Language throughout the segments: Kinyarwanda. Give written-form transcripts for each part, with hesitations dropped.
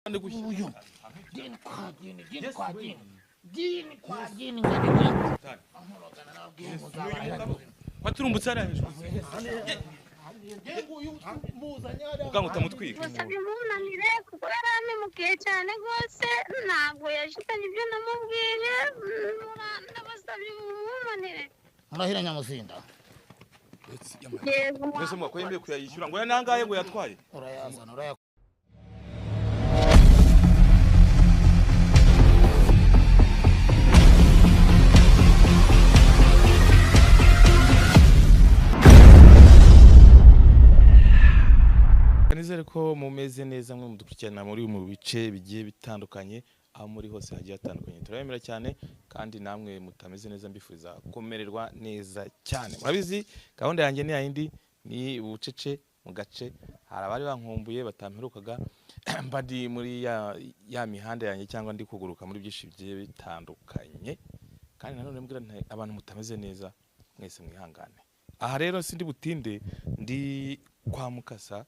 Huyu dini kwa dini, dini kwa dini, dini kwa dini ngani waturumbutse ara hejuru ugango utamutwika Wasabye umunanire kuko yaramemukiye cyane rwose ntabwo yashitanye ibyo namubwiye ndabasabye umunanire murahira Nyamuzinda yego mwese mwakwemeye kuyayishyura ngo yanangaye ngo yatwaye urayazana nizere ko mumeze neza mwe mudukurikirana muri mu bice bigiye bitandukanye aho muri hose hagiye hatandukanye turabemera cyane kandi namwe mutameze neza mbifuza kumererwa neza cyane murabizi gahunda yanjye ni yindi ni ubucece mu gace hari abari bankumbuye batamperukaga mbadi muri ya mihanda yanjye cyangwa ndi kuguruka muri byinshi bigiye bitandukanye kandi nanone mbwira abantu mutameze neza mwese mwihangane aha rero sindi butinde ndi kwa Mukasa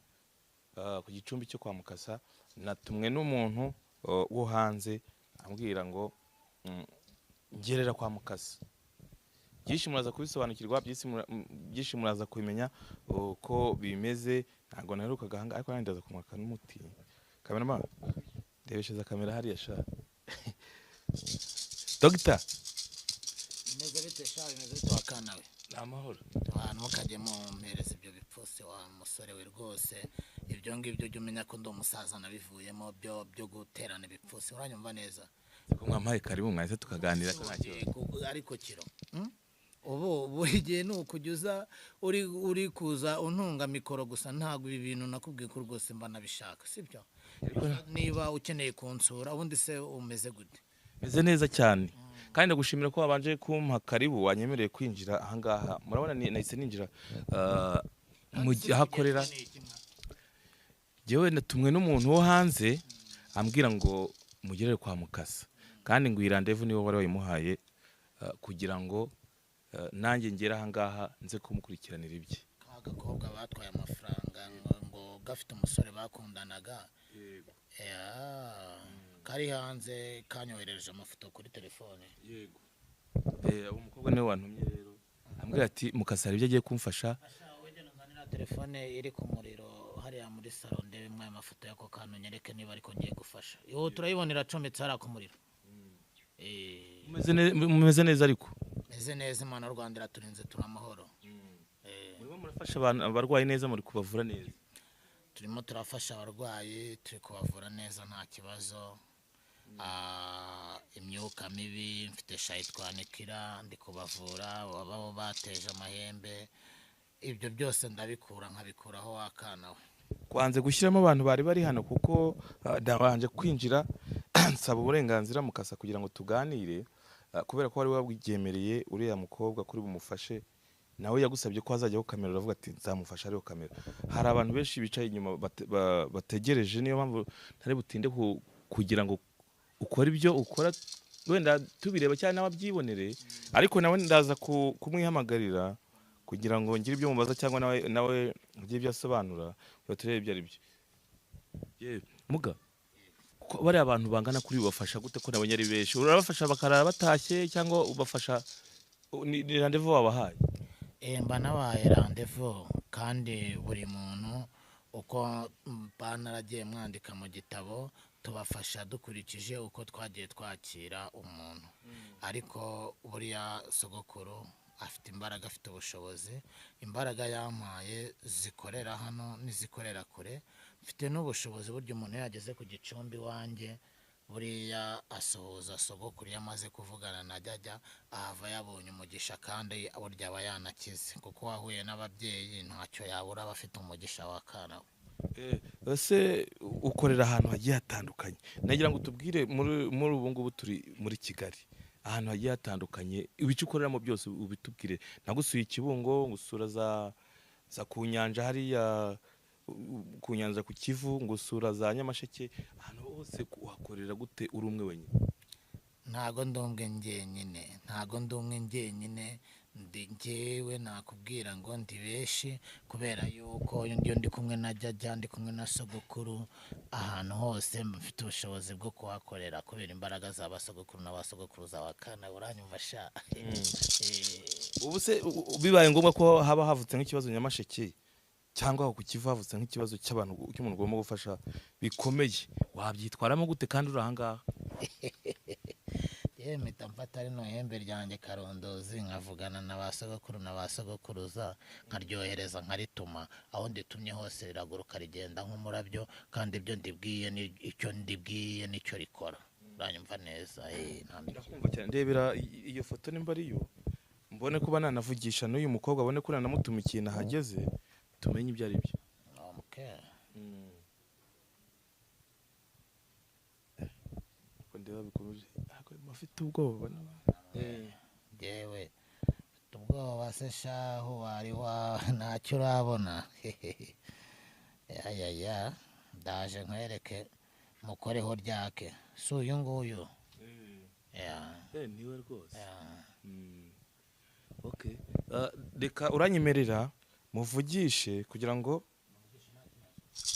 ku gicumbi cyo kwa Mukasa natumwe n'umuntu wo hanze ambwira ngo ngerera kwa Mukasa byinshi muraza kubisobanukirwa byinshi muraza kubimenya uko bimeze ntago naherukaga hanga ariko nandaza kumwaka n'umuti kamera ndebesheza kamera hariya sha Dr. Meze bite shaje meze bite wakanawe amahoro abantu mukaje mu mpereza ibyo bipfose wa musore we rwose ibyo ngibyo jye umenya ko ndo umusaza nabivuyemo byo guterana bipfose uranyumva neza ko mwamaye karibu mwahise tukaganira ko ntacyo ariko kiro ubu buri gihe nukujuza uri kuza untunga mikoro gusa ntago ibi bintu nakubwiye ko rwose mba nabishaka sibyo niba ukeneye kunsura ubundi se umeze gute meze neza cyane kandi ndagushimira ko wabanje kumpa karibu wanyemereye kwinjira aha ngaha murabona nahise ninjira mu hakorera jewe natumwe n'umuntu wo hanze ambwira ngo mugerere kwa Mukasa kandi ngo irandevu niwe wari wayimuhaye kugira ngo nanjye ngera aha ngaha nze kumukurikiranira ibye kagakobwa batwaye amafaranga ngo gafite umusore bakundanaga kari hanze kanyohereje amafoto kuri telefone yego abo mukobwa niwe wantumye rero ambwira ati Mukasa ibyo agiye kumfasha telefone iri ku muriro hariya muri salon ndebe mwe amafoto yako kantu nyereke niba ariko ngiye gufasha yo turayibonera cometse hara ku muriro mumeze neza ariko meze neza Imana Rwanda iraturinze turamahoro murimo murafasha abantu abarwayi neza muri kubavura neza turimo turafasha abarwayi turi kubavura neza nta kibazo imyuka mibi mfite shayitwanikira ndi kubavura babo bateje amahembe ibyo byose ndabikura nkabikuraho wakanawe kwanze gushyiramo abantu bari hano kuko ndabanje kwinjira nsaba uburenganzira Mukasa kugira ngo tuganire kubera ko wari wabwigemereye uriya mukobwa kuri bumufashe nawe yagusabye ko azajyaho kamera uravuga ati nzamufasha ariho kamera hari abantu benshi bicaye inyuma bategereje niyo mpamvu ntari butinde kugira ngo ukora ibyo ukora wenda tubireba cyane n'ababyibonere ariko nawe ndaza kumwihamagarira kugira ngo ngire ibyo mubaza cyangwa nawe ngire ibyo asobanura baturebe ibyo ari byo muga bari abantu bangana kuri ubafasha gute ko nabonye ari benshi urabafasha bakarara batashye cyangwa ubafasha ni rendez-vous wabahaye mba nabaye rendez-vous kandi buri muntu uko banaragiye mwandika mu gitabo tubafasha dukurikije uko twagiye twakira umuntu ariko buriya sogokuru afite imbaraga afite ubushobozi imbaraga yampaye zikorera hano nizikorera kure mfite n'ubushobozi buryo umuntu yageze ku gicumbi wanjye buriya asohoza sogokuru yamaze kuvugana na jajya ahava yabonye umugisha kandi burya aba yanakize kuko wahuye n'ababyeyi ntacyo yabura bafite umugisha wa karawe ese ukorera ahantu hagiye hatandukanye nagira ngo tubwire muri ubu ngubu turi muri Kigali ahantu hagiye hatandukanye ibice ukoreramo byose ubitubwire nagusuye Kibungo ngusura za ku nyanja hariya ku nyanja ku Kivu ngusura za Nyamasheke ahantu hose uhakorera gute uri umwe wenyine ntago ndumwe njyenyine njyewe nakubwira ngo ndi benshi kubera yuko iyo ndi kumwe na jajja ndi kumwe na sogokuru ahantu hose mfite ubushobozi bwo kuhakorera kubera imbaraga za basogokuru n'abasogokuruza wakana uranyumva sha. ubu se bibaye ngombwa ko haba havutse nk'ikibazo Nyamasheke cyangwa aho ku Kivu havutse nk'ikibazo cy'umuntu ugomba gufasha bikomeye wabyitwaramo gute kandi uri ahangaha? mpita mfata rino hembe ryanjye karondozi nkavugana na ba sogokuru na ba sogokuruza nkaryohereza nkarituma aho nditumye hose riraguruka rigenda nk'umurabyo kandi ibyo ndibwiye icyo ndibwiye nicyo rikora uranyumva neza. ndakumva cyane ndebera iyo foto nimba ari yo mbone kuba nanavugisha n'uyu mukobwa abone ko nanamutuma ikintu ahageze tumenye ibyo ari byo. ndeba bikomeje afite ubwoba yewe ubwoba se shaho wari ntacyo urabona. ya ndaje nkwereke mukoreho ryake si uyu nguyu. niwe rwose. reka uranyemerera muvugishe kugira ngo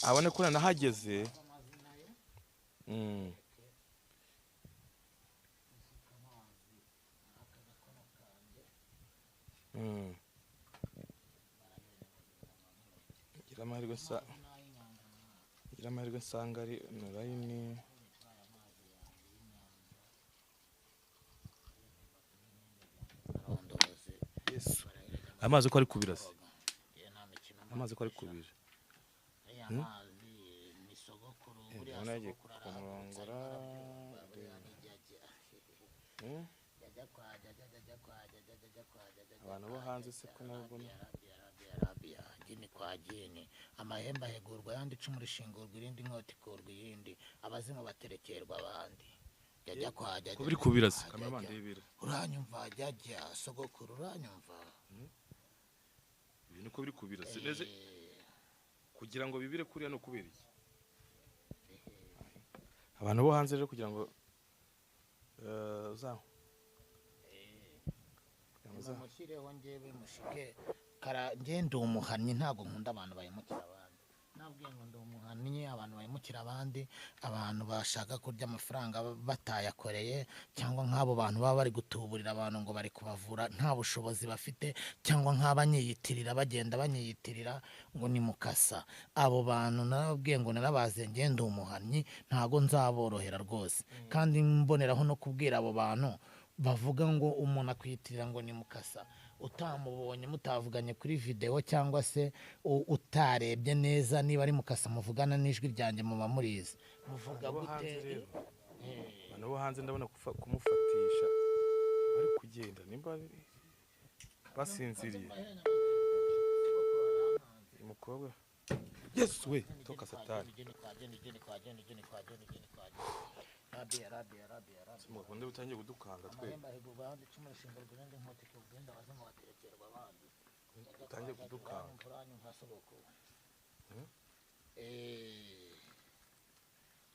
abone ko nanahageze. ngira amahirwe nsanga ari online. amazi ko ari kubira se amazi ko ari kubira nagiye kumurongora abantu bo hanze se ko nabwo gini kwa gini amahembe ahegurwa yandi icumu rishingurwa irindi inkota ikurwa iyindi abazimu baterekerwa abandi jajya kwa jajya biri kubira se kamera ndebera uranyumva jajya sogokuru uranyumva ibintu ko biri kubira se neze kugira ngo bibire kuriya no kubera iki abantu bo hanze rero kugira ngo mushireho njyewe mushike ngende umuhannyi ntabwo nkunda abantu bayimukira abandi nabwiye ngo ndi umuhannyi abantu bayimukira abandi abantu bashaka kurya amafaranga batayakoreye cyangwa nk'abo bantu baba bari gutuburira abantu ngo bari kubavura nta bushobozi bafite cyangwa nk'abanyiyitirira bagenda banyiyitirira ngo ni mukasa abo bantu nababwiye ngo narabaze ngende umuhannyi ntabwo nzaborohera rwose kandi mboneraho no kubwira abo bantu bavuga ngo umuntu akwiyitirira ngo ni mukasa utamubonye mutavuganye kuri video cyangwa se utarebye neza niba ari mukasa muvugana n'ijwi ryanjye muba murizi muvuga gute abantu bo hanze ndabona kumufatisha bari kugenda nimba basinziriye umukobwa yes we toka satani Mukunde utangiye kudukanga twe. Utangiye kudukanga.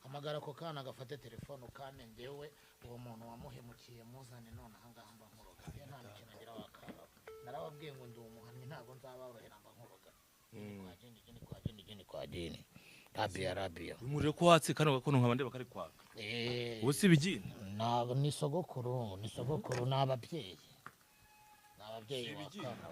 Hamagara ko kana gafate telefone ukane ngewe uwo muntu wamuhemukiye muzane none ahangaha mba nkoroga. Nta mikino ngira wakana. Narababwiye ngo ndi umuhamyi ntago nzaborohera mba nkoroga. Kwa jini. Rabia. Umuriro ko watse kano gakono nkabande bakari kwaka. Ubusi bijini. Ni sogokuru n'ababyeyi. N'ababyeyi wakana.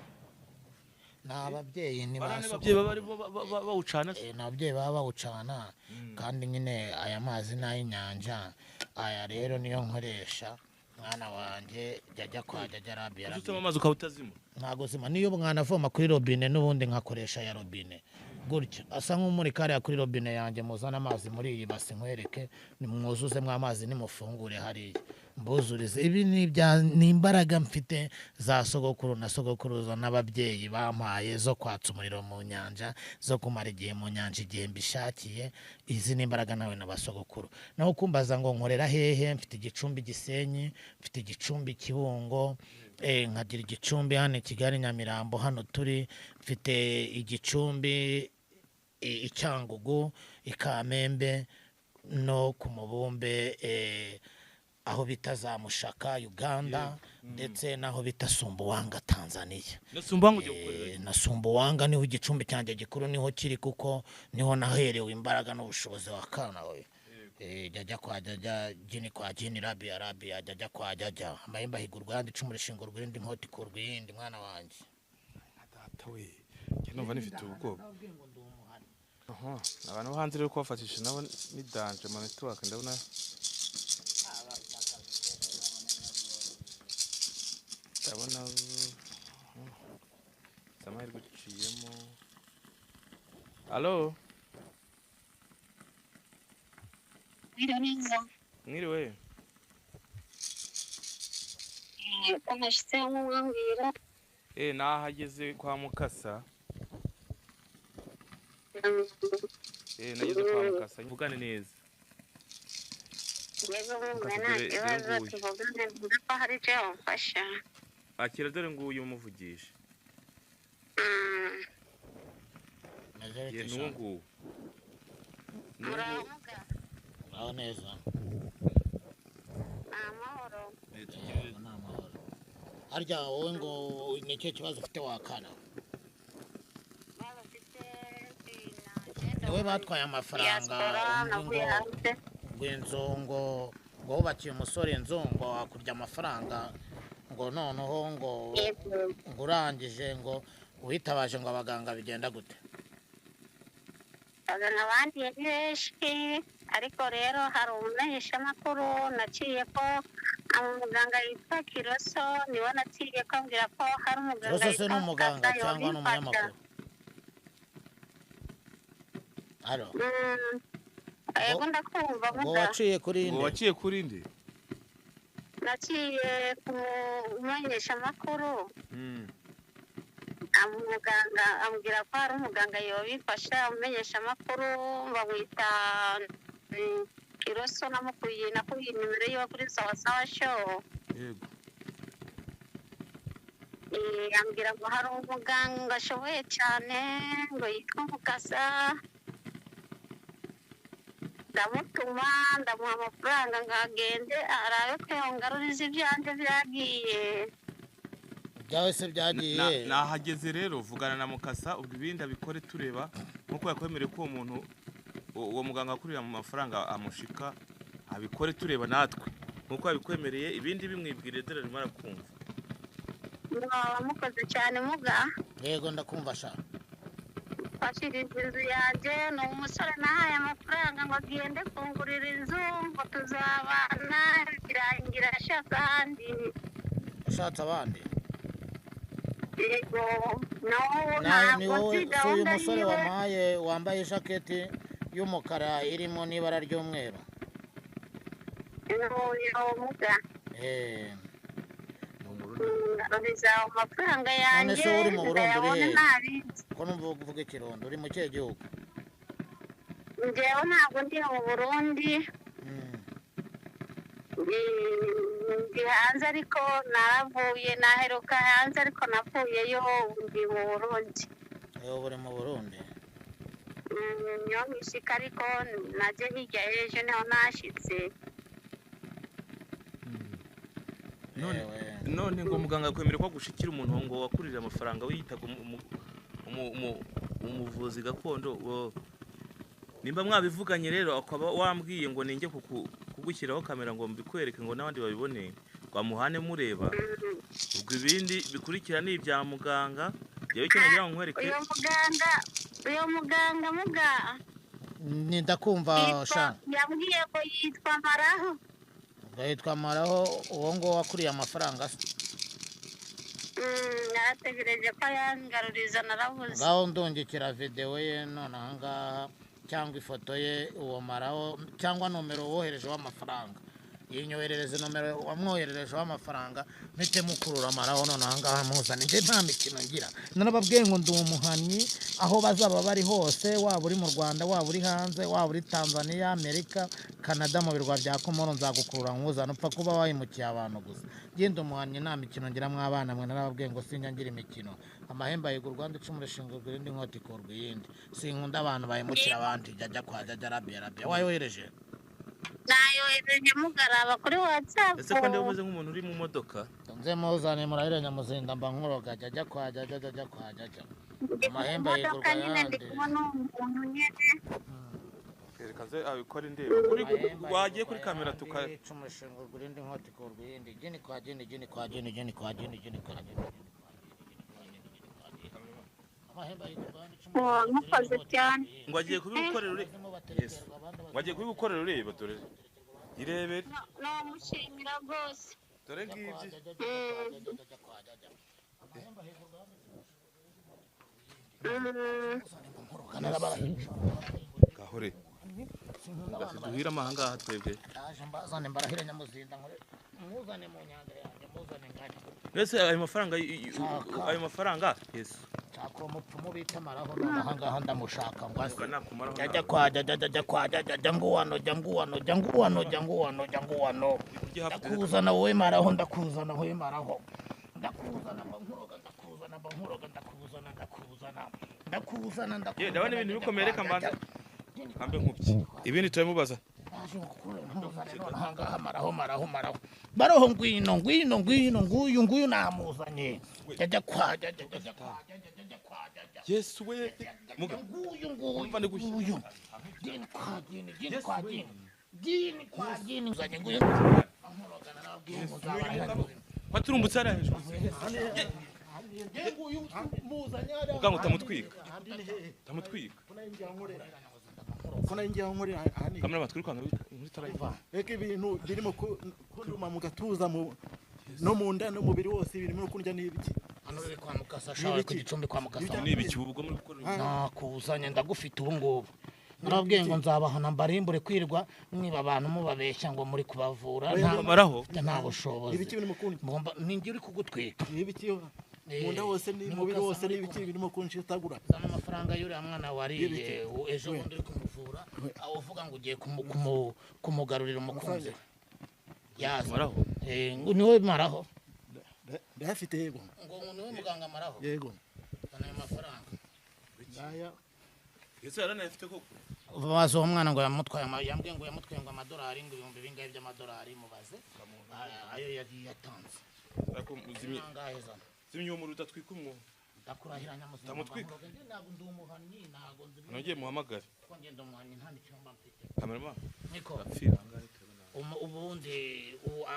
N'ababyeyi ni ababyeyi bari bawucana. N'ababyeyi baba bawucana kandi nyine aya mazi n'ay'inyanja aya rero niyo nkoresha mwana wanje jajya kwa jajya Rabia. Ufite amazi ukawutazima. Ntago zima niyo mwana avoma kuri robine n'ubundi nkakoresha ya robine. Gutyo asa nk'umuri kare kuri robine yanjye muzana amazi muri iyi basi nkwereke nimwuzuze mwa amazi nimufungure hariya mbuzurize ibi ni imbaraga mfite za sogokuru na sogokuruza n'ababyeyi bampaye zo kwatsa umuriro mu nyanja zo kumara igihe mu nyanja igihe mbishakiye izi ni imbaraga nawe n'abasogokuru naho kumbaza ngo nkorera hehe mfite igicumbi Gisenyi mfite igicumbi Kibungo nkagira igicumbi hano i Kigali Nyamirambo hano turi mfite igicumbi Icyangugu Ikamembe no ku Mubumbe aho bita za Mushaka Uganda ndetse naho bita Sumbawanga Tanzania. na Sumbawanga ujya gukorera Na Sumbawanga niho igicumbi cyanjye gikuru niho kiri kuko niho naherewe imbaraga n'ubushobozi wa kana we. Jajya kwa jajya jini kwa jini rabi jajya kwa jajya amahemba higurwa yandi icumu rishingo rw'indi nkoti kurwa yindi mwana wanje. data we njye numva nifite ubwoba. Abantu bo hanze rero kubafatisha nabo ni danje mu network ndabona samahirwe guciyemo. Allo mwiriwe nahageze kwa Mukasa. Nageze kwa Mukasa mvugane neza. Akira dore nguyu umuvugisha. Nungu Aho neza. Amahoro. Harya wowe ngo ni cyo kibazo ufite wakana. Niwe batwaye amafaranga ngo ngo wubakiye umusore inzu ngo wakurya amafaranga ngo noneho ngo urangije ngo uhitabaje ngo abaganga bigenda gute? Abaganga abandi benshi ariko rero hari umumenyeshamakuru naciye ko umuganga yitwa Kiroso niwe naciye ko ambwira ko hari umuganga Kiroso ni umuganga cyangwa ni umunyamakuru? Alo. Yego ndakumva ngo waciye kuri nde? waciye kuri nde? Naciye ku mumenyeshamakuru. Umuganga ambwira ko hari umuganga yobifasha umumenyeshamakuru bamwita Kiroso nakuye nimero yiwe kuri Sawa show. Yego. Ambwira ngo hari umuganga ashoboye cyane ngo yitwa Mukasa. Ndamutuma ndamuha amafaranga ngagende arabe ko yongaruriza ibyanjye byagiye. Byawe se byagiye? Nahageze rero vugana na Mukasa ubwo ibindi abikore tureba nkuko yakwemereye ko uwo muganga akurira mu mafaranga amushika abikore tureba natwe nkuko yabikwemereye ibindi bimwibwire dore rimara kumva. Mukoze cyane muga. Yego ndakumva sha. Bashiriza inzu yanjye ni umusore nahaye amafaranga ngo agende kungurira inzu ngo tuzabana birangira ashaka ahandi. Ashatse abandi? Yego ntabwo nzi gahunda umusore wampaye wambaye ijaketi y'umukara irimo n'ibara ry'umweru. Muga. Ngaruriza amafaranga yanjye. None se uri mu Burundi uri he? Ko numva uvuga Ikirundo uri mu kihe gihugu? Njyewe ntabwo ndi mu Burundi. Ndi hanze ariko naravuye naheruka hanze ariko navuyeyo ndi mu Burundi. Uri mu Burundi? Niyo ngishika ariko najye hirya ejo niho nashyitse. None ngo muganga akwemera ko gushikira umuntu ngo wakurira amafaranga wiyitaga umuvuzi gakondo. Nimba mwabivuganye rero akaba wambwiye ngo ninge kugushyiraho kamera ngo mbikwereke ngo n'abandi babibone bamuhane mureba. Ubwo ibindi bikurikira ni ibya muganga. Yewe icyo nagira ngo nkwereke. Uyo muganga muga. Ni ndakumva sha. Yambwiye ko yitwa Maraho. Yitwa Maraho uwo ngo wakuriye amafaranga se? Narategereje ko yangaruriza naravuze. Ngaho ndungikira video ye none aha ngaha cyangwa ifoto ye uwo Maraho cyangwa nomero wohereje w'amafaranga. Yinyoherereze nomero wamwoherereje w'amafaranga mpite mukurura Maraho none aha ngaha muzana nje nta mikino ngira. Narababwiye ngo ndi umuhanyi aho bazaba bari hose waba uri mu Rwanda waba uri hanze waba uri Tanzania Amerika Canada mu birwa bya Komoro nzagukurura nkuzana upfa kuba wayimukiye abantu gusa. Genda umuhanyi nta mikino ngira mwabana mwe narababwiye ngo sinyangira imikino. Amahemba yigu Rwanda icumu rishingo rw'indi nkoti korwa yindi. Sinkunda abantu bayimukira abandi jajya kwa jajya Arabia wayohereje. Nayo namwohereje mugaraba kuri WhatsApp. ese ko ndiho umeze nk'umuntu uri mu modoka nze muzane murahire Nyamuzinda mba nkuroga jya kwa jya kwa jya amahembe yigurwa nyine ndi yandi kubona umuntu nyine. reka ze abikora indeba wagiye kuri kamera tuka umushinga ugura indi nkoti ku rwindi gini kwa gini amahembe yigurwa yandi Mukoze cyane. ngo agiye kubigukorera ureba Yesu ngo agiye kubigukorera ureba dore irebere Namushimira rwose. dore ngibyi gahore duhira amahanga aha twebwe ndaje mbazane mbarahire Nyamuzinda muzane mu nyanja yanjye muzane ngari mbese ayo mafaranga Yesu nshaka umupfumu bita maraho nonaha ngaha ndamushaka ngo ase nakumaraho jya kwa jya nguwano ndakuzana wowe maraho ndakuzana wowe maraho ndakuzana ye ndabona ibintu bikomeye reka mbanza ambe nkubye ibindi turamubaza maraho ngwino nguyu namuzanye jya kwa Yesu we muga nguyu gini uzanye nguyu waturumbutse ara hejuru ugango utamutwika kona ingiye nkorera hani kamera batwirukanga muri tarayiva eke ibintu birimo kunduma mu gatuza no mu nda no mubiri wose birimo kundya n'ibiki hano riri kwa mukasa shawe ku gicumbi kwa mukasa ni ibiki ubwo muri gukora nakuzanye ndagufite ubu ngubu narabwiye ngo nzabahana mbarimbure kwirwa mwiba abantu mubabeshya ngo muri kubavura nta bushobozi ibiki birimo kundya ninjye uri kugutwika ibiki mu nda wose ni mubiri wose n'ibiki birimo kunshitagura zana amafaranga y'uriya mwana wariye ejo bundi uri kumuvura aho uvuga ngo ugiye kumugarurira umukunzi yaza niwe maraho ndafite yego ngo niwe muganga maraho yego zana ayo mafaranga ndaya Yesu yaranafite ko bazo umwana ngo yambwiye ngo yamutwaye ngo amadolari ngo ibihumbi bingahe by'amadolari mubaze ayo yatanze ariko muzimye zimye mu rudatwika umwo ndakurahira Nyamuzinda tamutwika ntabwo ndi umuhanyi ntabwo nzi nagiye muhamagare ko ngenda umuhanyi nta n'icyumba mfite kamera niko afira ubundi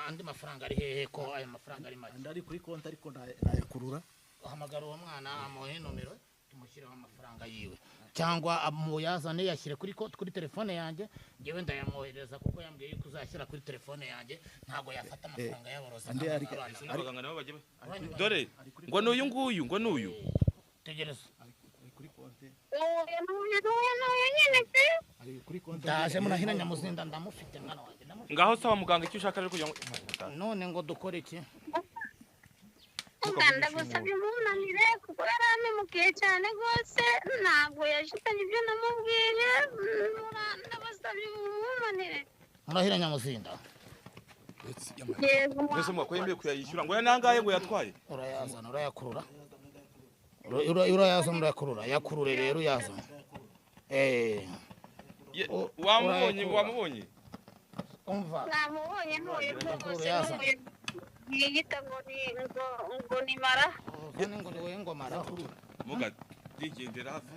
andi mafaranga ari hehe ko ayo mafaranga ari make ndari kuri konti ariko ndayakurura uhamagara uwo mwana amuhe nomero tumushyiraho amafaranga yiwe cyangwa muyazane yashyire kuri telefone yanjye ngewe ndayamwohereza kuko yambwiye yuko uzashyira kuri telefone yanjye ntabwo yafata amafaranga y'aborozi n'abaganga nabo bagiye dore ngo n'uyu nguyu ngo n'uyu tegereza kuri konti kuri konti ndaje murahira Nyamuzinda ndamufite mwana wanjye ngaho saba muganga icyo ushaka rero kugira ngo none ngo dukore iki ndagusabye umunanire kuko yaramemukiye cyane rwose ntabwo yashitanye ibyo namubwiye ndabasabye umunanire murahira Nyamuzinda yego mbese mwako yemeye kuyayishyura ngo yanangaye ngo yatwaye urayazana urayakurura urayazana urayakurura yakurure rero uyazana wamubonye umva namubonye ntuye rwose yiyita ngo ni maraho ubwo ngo ni wowe ngo maraho muga digendera hafi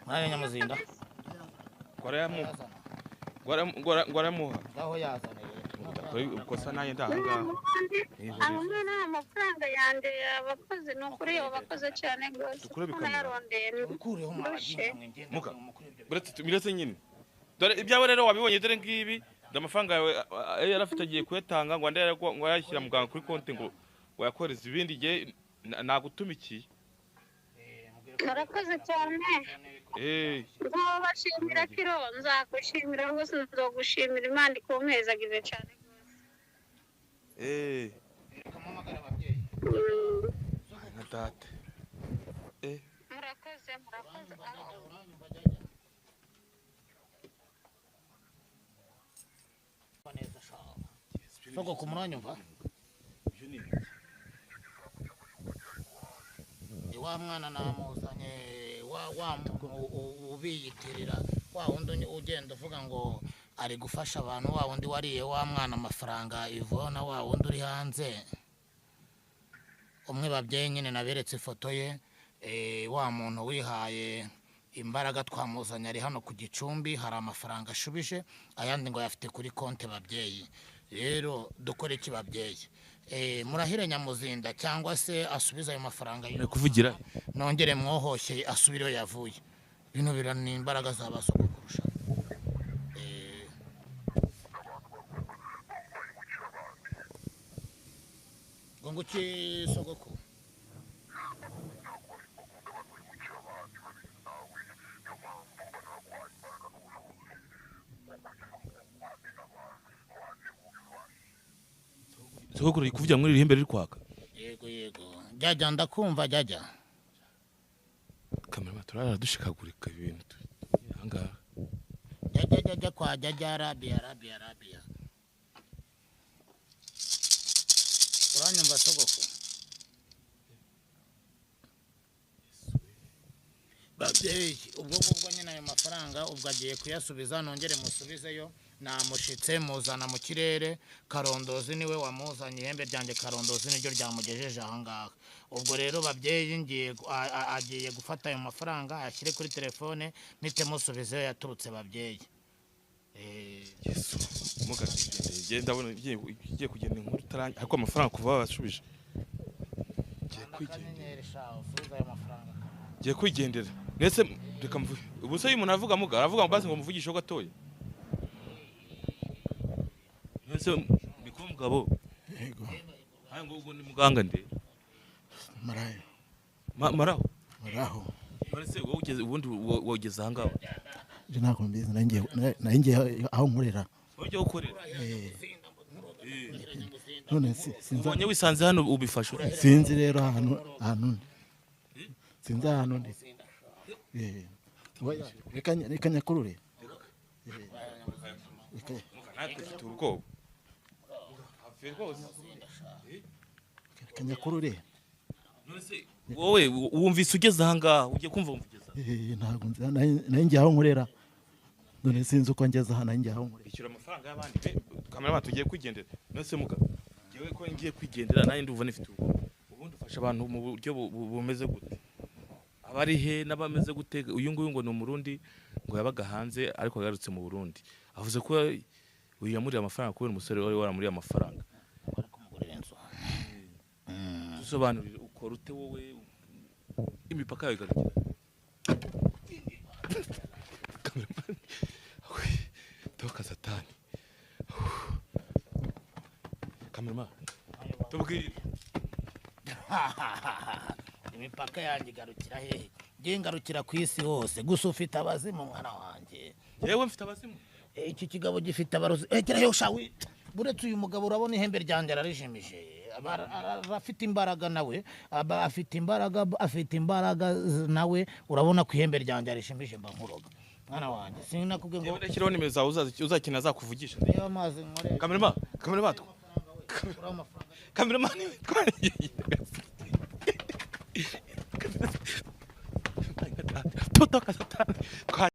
murahira Nyamuzinda gwaramuha ngaho yazana ukosa naye ndahangaha hamwe n'amafaranga yanjye abakozi ni ukuri abakoze cyane rwose nayarondeye ukureho muga biretse nyine dore ibyawe rero wabibonye dore ngibi amafaranga yawe yarafite agiye kuyatanga ngo yashyira muganga kuri konti ngo wayakoreza ibindi gihe nagutumikiye murakoze cyane bashimira kiro nzagushimira rwose nzogushimira Imana ikumpezagize cyane ukamamagara ababyeyi na date murakoze neza soko ku mwanya umva wa mwana namuzanye ubiyitirira wa wundi ugenda uvuga ngo ari gufasha abantu, wa wundi wariye wa mwana amafaranga Ivona, wa wundi uri hanze, umwe babyeyi nyine naberetse ifoto ye, wa muntu wihaye imbaraga twamuzanye ari hano ku Gicumbi, hari amafaranga ashubije, ayandi ngo yafite kuri konti babyeyi. Rero dukore iki babyeyi? Murahire Nyamuzinda cyangwa se asubiza ayo mafaranga kuvugira nongere mwohoshye asubire iyo yavuye. Bino birana imbaraga zabasoko kurusha. Gongo ki sogoko sogokuru kuvugira muri rihembe riri kwaka. Yego jajya ndakumva jajya. Kamera turara dushikagurika ibintu ahangaha. Jajya kwa jajya Arabia. Uranyumva sogoko? Babyeyi ubwo nyine ayo mafaranga ubwo agiye kuyasubiza, nongere musubizeyo. Namushitse muzana mu kirere, Karondozi niwe wamuzanye, ihembe ryanjye Karondozi niryo ryamugejeje ahangaha. Ubwo rero babyeyi agiye gufata ayo mafaranga ashyire kuri telefone, nite musubizeyo yaturutse babyeyi. Yesu mugaje ndabona igiye kugenda inkuru taranye ariko amafaranga kuva bashubije. Giye kwigendera. Nese reka mvuge. Ubuse uyu muntu avuga muga, aravuga ngo ngo muvugishe gatoya. Nese biko mugabo. Yego. Haye ngo ugo ni muganga nde. Marayo. Maraho. Maraho. Nese wowe ugeze ubundi wogeze ahangaho. Je nako mbizi nanjye aho nkorera. Ujye ukorera. None sinza. Ubonye wisanze hano ubifasha. Sinzi rero ahantu. Sinzi ahantu ndi. Reka nyakurure. Natwe ubwoba. Reka nyakurure. Wowe wumvise ugeze ahangaha ugiye kumva umvugeza. Ntago nanjye aho nkorera. None sinzi uko ngeze aha nanjye aho nkorera. Ishyura amafaranga y'abandi. Kamera tugiye kwigendera. Nose muga. Jewe ko ngiye kwigendera nanjye ndumva nifite ubwoba. Ubundi ufasha abantu mu buryo bumeze gute? Abari he n'abameze gute? Uyu nguyu ngo ni umurundi ngo yabaga hanze ariko yagarutse mu Burundi. Avuze ko uyu yamuriye amafaranga kubera umusore wari waramuriye amafaranga. Dusobanurire uko rute wowe imipaka yawe igarukira. Cameraman. Toka satani. Cameraman. Tubwire. Imipaka yanjye igarukira hehe? Ngiye ngarukira ku isi hose, gusa ufite abazimu mwana wanjye. Yewe mfite abazimu. Iki kigabo gifite abarozi. Gerayo shawi. Buretse uyu mugabo urabona ihembe ryanjye ararijimije. Afite imbaraga nawe, afite imbaraga nawe, urabona ku ihembe ryanjye arishimije mba nkuroga. Mwana wanjye sinakubwiye ngo ndakiraho nimero zawe uzakina zakuvugisha. Niyo amazi nkore. Cameraman. Cameraman. Toka satani.